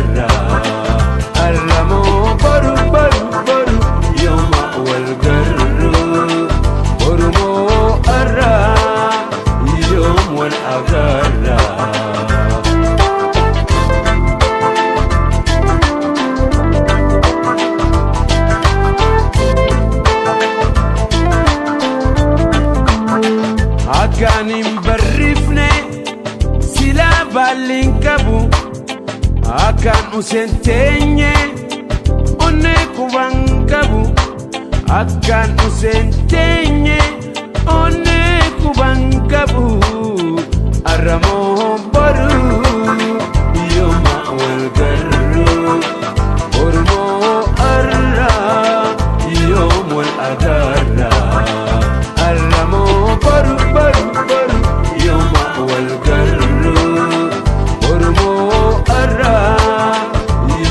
agarra arramo baru baru baru yoma wal garru ormo arra yom wal agarra akanim barrifne sila balinkabu akan usentenye one kubankabu akan usentenye one kubankabu aramo baru yoma wal garru ormo arra yom wal agarra aramo baru baru baru yoma wal garru ormo arra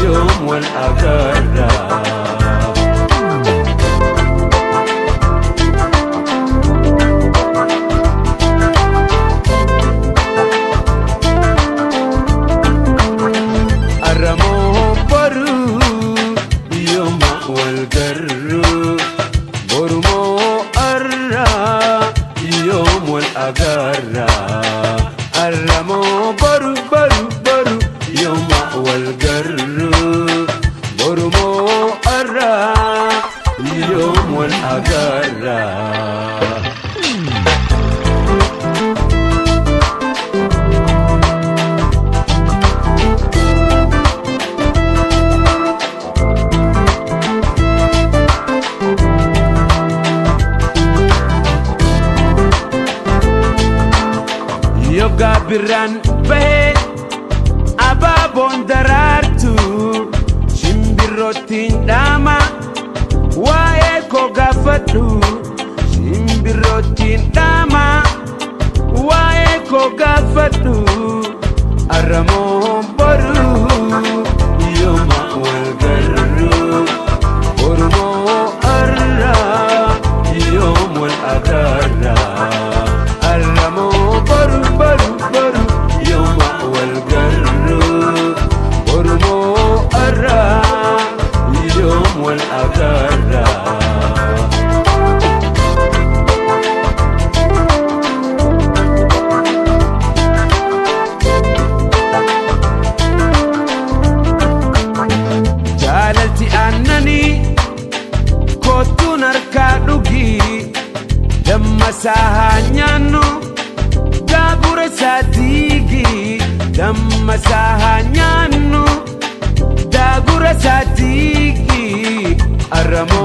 yom wal agarra aramo baru yoma wal garru ormo arra yom wal agarra aramo baru baru baru yoma wal garru ormo arra yom wal agarra yoga biran bahe ababon darartu shimbirotin dama wae ko gafadu shimbirotin dama wae ko gafadu aramo baru yoma wal garru ormo arra yom wal agarra aramo baru baru baru yoma wal garru ormo arra yom wal agarra jaalalti annani kottu narkaa dhugi damma sahanyaanno gagura sadigi damma sahanyaanno dagura sadigi aramo